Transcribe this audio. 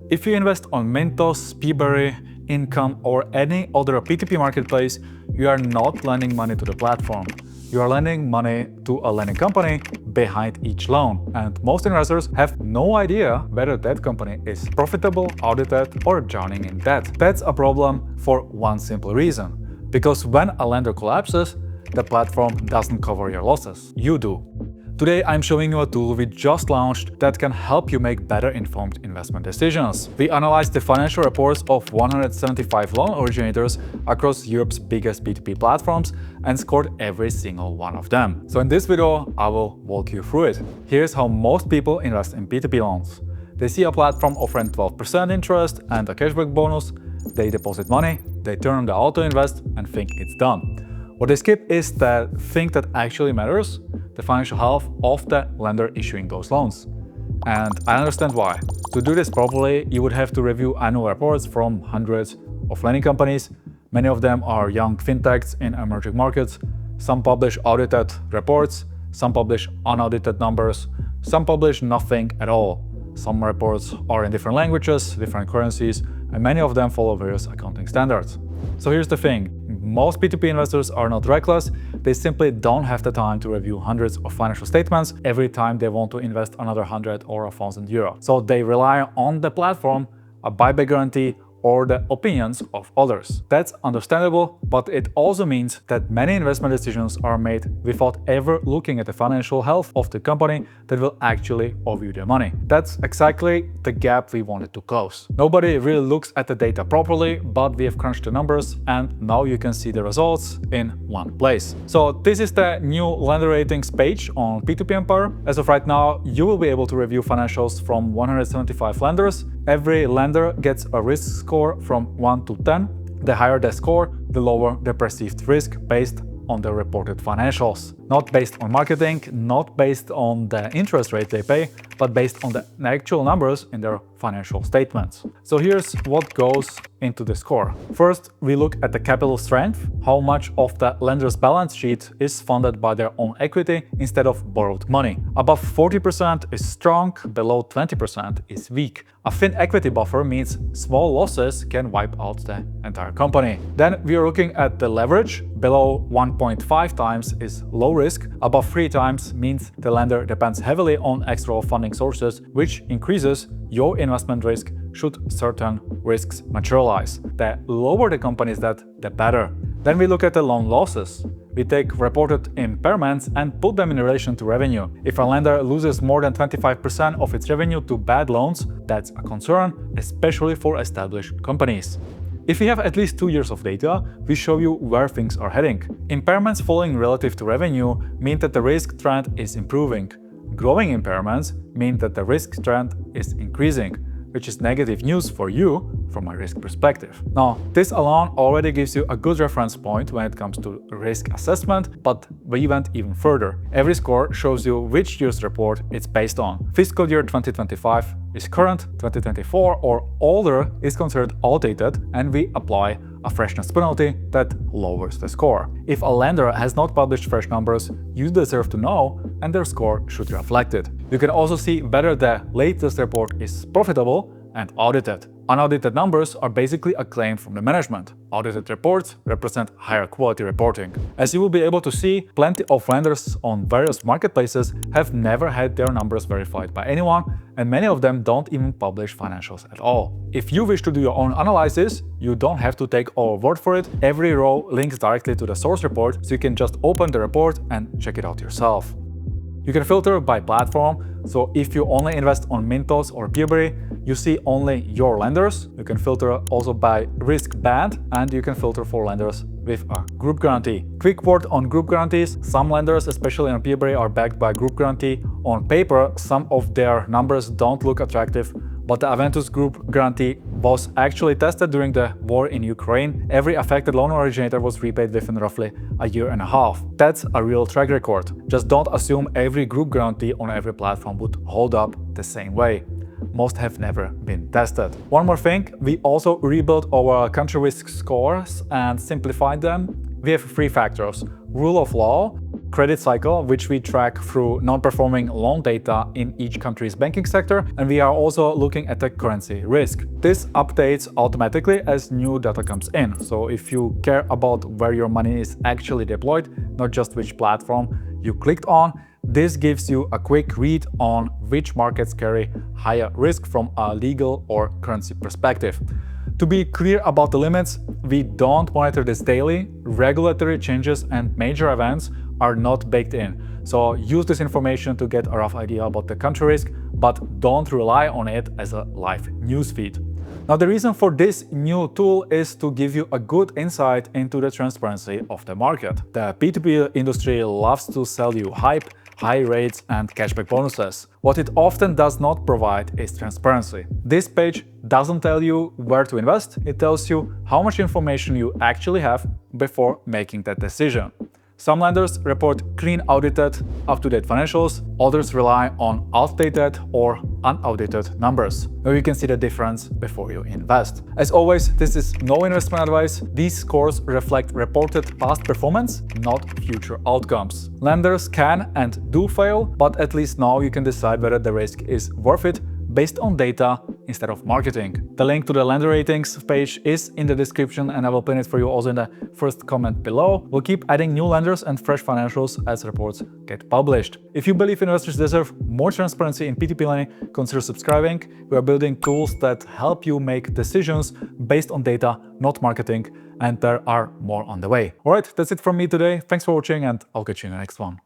If you invest on Mintos, Peaberry, Income, or any other P2P marketplace, you are not lending money to the platform. You are lending money to a lending company behind each loan, and most investors have no idea whether that company is profitable, audited, or drowning in debt. That's a problem for one simple reason. Because when a lender collapses, the platform doesn't cover your losses. You do. Today I'm showing you a tool we just launched that can help you make better informed investment decisions. We analyzed the financial reports of 175 loan originators across Europe's biggest P2P platforms and scored every single one of them. So in this video, I will walk you through it. Here's how most people invest in P2P loans. They see a platform offering 12% interest and a cashback bonus, they deposit money, they turn on the auto invest and think it's done. What they skip is the thing that actually matters, the financial health of the lender issuing those loans. And I understand why. To do this properly, you would have to review annual reports from hundreds of lending companies. Many of them are young fintechs in emerging markets. Some publish audited reports, some publish unaudited numbers, some publish nothing at all. Some reports are in different languages, different currencies, and many of them follow various accounting standards. So here's the thing. Most P2P investors are not reckless, they simply don't have the time to review hundreds of financial statements every time they want to invest another 100 or 1,000 euro. So they rely on the platform, a buyback guarantee, or the opinions of others. That's understandable, but it also means that many investment decisions are made without ever looking at the financial health of the company that will actually owe you their money. That's exactly the gap we wanted to close. Nobody really looks at the data properly, but we have crunched the numbers and now you can see the results in one place. So this is the new lender ratings page on P2P Empire. As of right now, you will be able to review financials from 175 lenders. Every lender gets a risk score from 1 to 10. The higher the score, the lower the perceived risk based on the reported financials. Not based on marketing, not based on the interest rate they pay, but based on the actual numbers in their financial statements. So here's what goes into the score. First, we look at the capital strength, how much of the lender's balance sheet is funded by their own equity instead of borrowed money. Above 40% is strong, below 20% is weak. A thin equity buffer means small losses can wipe out the entire company. Then we are looking at the leverage. Below 1.5 times is low risk, above 3 times means the lender depends heavily on external funding sources, which increases your investment risk should certain risks materialize. The lower the company's debt, the better. Then we look at the loan losses. We take reported impairments and put them in relation to revenue. If a lender loses more than 25% of its revenue to bad loans, that's a concern, especially for established companies. If we have at least 2 years of data, we show you where things are heading. Impairments falling relative to revenue mean that the risk trend is improving. Growing impairments mean that the risk trend is increasing, which is negative news for you from a risk perspective. Now, this alone already gives you a good reference point when it comes to risk assessment, but we went even further. Every score shows you which year's report it's based on. Fiscal year 2025 is current, 2024 or older is considered outdated, and we apply a freshness penalty that lowers the score. If a lender has not published fresh numbers, you deserve to know, and their score should reflect it. You can also see whether the latest report is profitable and audited. Unaudited numbers are basically a claim from the management. Audited reports represent higher quality reporting. As you will be able to see, plenty of lenders on various marketplaces have never had their numbers verified by anyone, and many of them don't even publish financials at all. If you wish to do your own analysis, you don't have to take our word for it. Every row links directly to the source report, so you can just open the report and check it out yourself. You can filter by platform, so if you only invest on Mintos or Peaberry, you see only your lenders. You can filter also by risk band, and you can filter for lenders with a group guarantee. Quick word on group guarantees. Some lenders, especially on Peaberry, are backed by group guarantee. On paper, some of their numbers don't look attractive, but the Aventus Group guarantee was actually tested during the war in Ukraine. Every affected loan originator was repaid within roughly a year and a half. That's a real track record. Just don't assume every group guarantee on every platform would hold up the same way. Most have never been tested. One more thing, we also rebuilt our country risk scores and simplified them. We have 3 factors: rule of law, credit cycle, which we track through non-performing loan data in each country's banking sector, and we are also looking at the currency risk. This updates automatically as new data comes in. So if you care about where your money is actually deployed, not just which platform you clicked on, this gives you a quick read on which markets carry higher risk from a legal or currency perspective. To be clear about the limits, we don't monitor this daily. Regulatory changes and major events are not baked in. So use this information to get a rough idea about the country risk, but don't rely on it as a live newsfeed. Now, the reason for this new tool is to give you a good insight into the transparency of the market. The P2P industry loves to sell you hype, high rates and cashback bonuses. What it often does not provide is transparency. This page doesn't tell you where to invest, it tells you how much information you actually have before making that decision. Some lenders report clean, audited, up-to-date financials, others rely on outdated or unaudited numbers. Now you can see the difference before you invest. As always, this is no investment advice. These scores reflect reported past performance, not future outcomes. Lenders can and do fail, but at least now you can decide whether the risk is worth it based on data instead of marketing. The link to the lender ratings page is in the description, and I will pin it for you also in the first comment below. We'll keep adding new lenders and fresh financials as reports get published. If you believe investors deserve more transparency in P2P lending, consider subscribing. We are building tools that help you make decisions based on data, not marketing, and there are more on the way. Alright, that's it from me today. Thanks for watching, and I'll catch you in the next one.